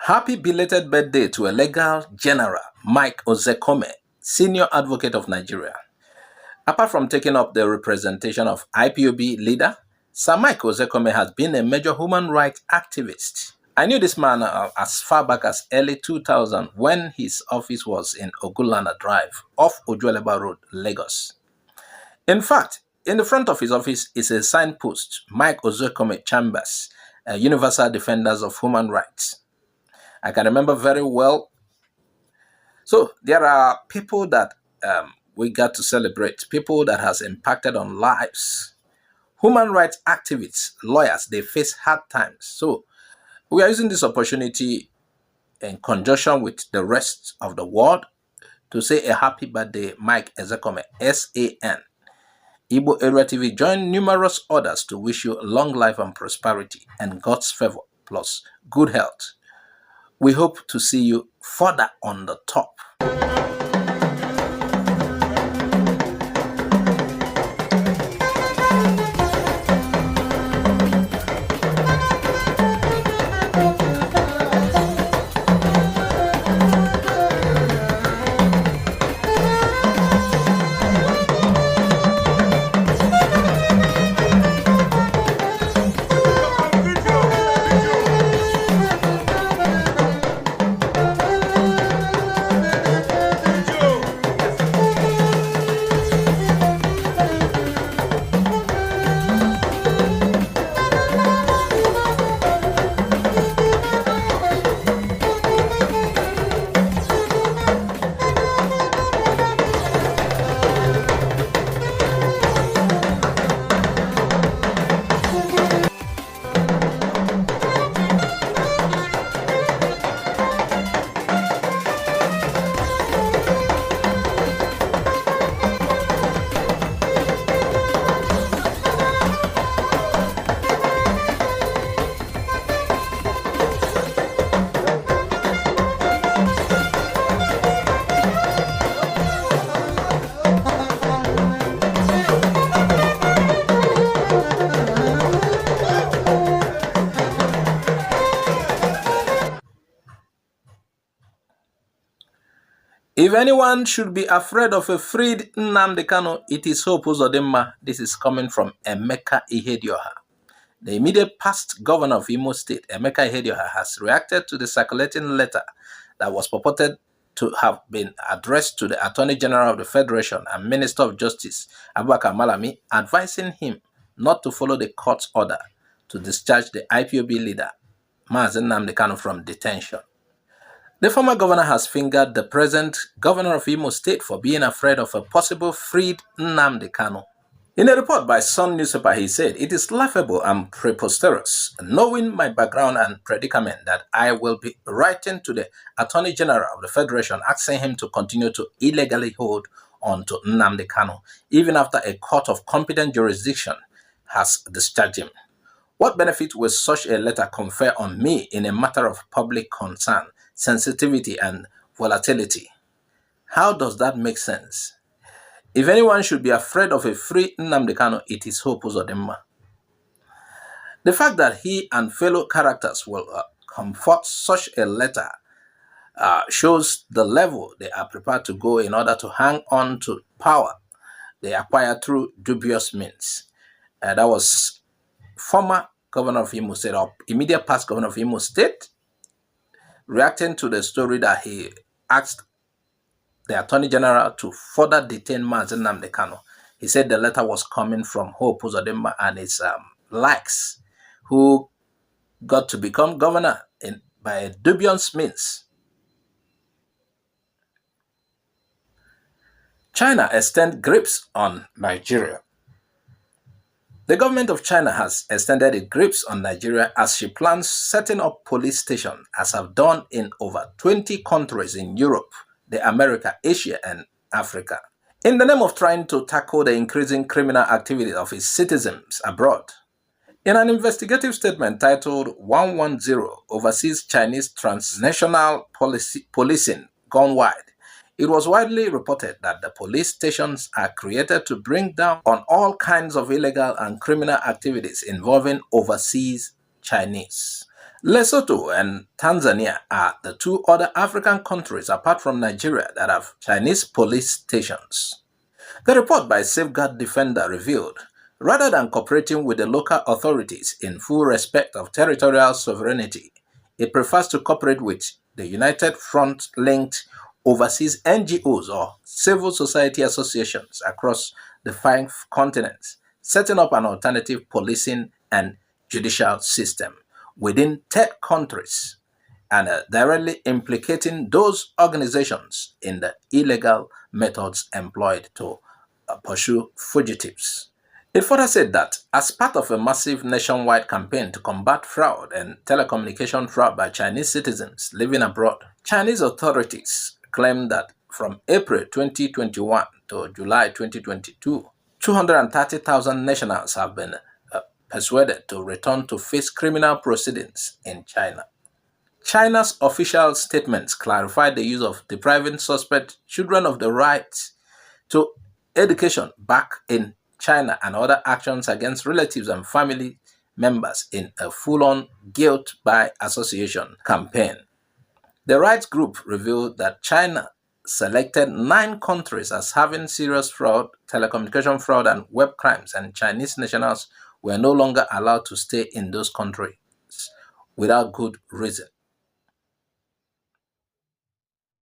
Happy belated birthday to a legal general, Mike Ozekhome, senior advocate of Nigeria. Apart from taking up the representation of IPOB leader, Sir Mike Ozekhome has been a major human rights activist. I knew this man as far back as early 2000 when his office was in Ogulana Drive off Ojueleba Road, Lagos. In fact, in the front of his office is a signpost, Mike Ozekhome Chambers, Universal Defenders of Human Rights. I can remember very well. So there are people that we got to celebrate, people that has impacted on lives. Human rights activists, lawyers, they face hard times. So we are using this opportunity in conjunction with the rest of the world to say a happy birthday, Mike Ozekhome SAN. Igbo Area TV join numerous others to wish you long life and prosperity and God's favor plus good health. We hope to see you further on the top. If anyone should be afraid of a freed Nnamdi Kanu, it is Hope Uzodinma. This is coming from Emeka Ihedioha. The immediate past governor of Imo State, Emeka Ihedioha, has reacted to the circulating letter that was purported to have been addressed to the Attorney General of the Federation and Minister of Justice, Abubakar Malami, advising him not to follow the court's order to discharge the IPOB leader, Nnamdi Kanu, from detention. The former governor has fingered the present governor of Imo State for being afraid of a possible freed Nnamdi Kanu. In a report by Sun newspaper, he said, "It is laughable and preposterous, knowing my background and predicament, that I will be writing to the Attorney General of the Federation asking him to continue to illegally hold on to Nnamdi Kanu, even after a court of competent jurisdiction has discharged him. What benefit will such a letter confer on me in a matter of public concern, sensitivity, and volatility? How does that make sense? If anyone should be afraid of a free Nnamdi Kanu, it is Hope Uzodinma. The fact that he and fellow characters will comfort such a letter shows the level they are prepared to go in order to hang on to power they acquired through dubious means." That was former governor of Imo State, or immediate past governor of Imo State, reacting to the story that he asked the Attorney General to further detain Nnamdi Kanu. He said the letter was coming from Hope Uzodinma and his likes, who got to become governor by dubious means. China extends grips on Nigeria. The government of China has extended its grips on Nigeria as she plans setting up police stations, as have done in over 20 countries in Europe, the America, Asia, and Africa, in the name of trying to tackle the increasing criminal activity of its citizens abroad. In an investigative statement titled 110 Overseas Chinese Transnational Policing Gone Wide, it was widely reported that the police stations are created to bring down on all kinds of illegal and criminal activities involving overseas Chinese. Lesotho and Tanzania are the two other African countries apart from Nigeria that have Chinese police stations. The report by Safeguard Defender revealed, rather than cooperating with the local authorities in full respect of territorial sovereignty, it prefers to cooperate with the United Front-linked overseas NGOs or civil society associations across the 5 continents, setting up an alternative policing and judicial system within third countries and directly implicating those organizations in the illegal methods employed to pursue fugitives. It further said that as part of a massive nationwide campaign to combat fraud and telecommunication fraud by Chinese citizens living abroad, Chinese authorities claim that from April 2021 to July 2022, 230,000 nationals have been persuaded to return to face criminal proceedings in China. China's official statements clarified the use of depriving suspect children of the right to education back in China and other actions against relatives and family members in a full-on guilt by association campaign. The rights group revealed that China selected 9 countries as having serious fraud, telecommunication fraud, and web crimes, and Chinese nationals were no longer allowed to stay in those countries without good reason.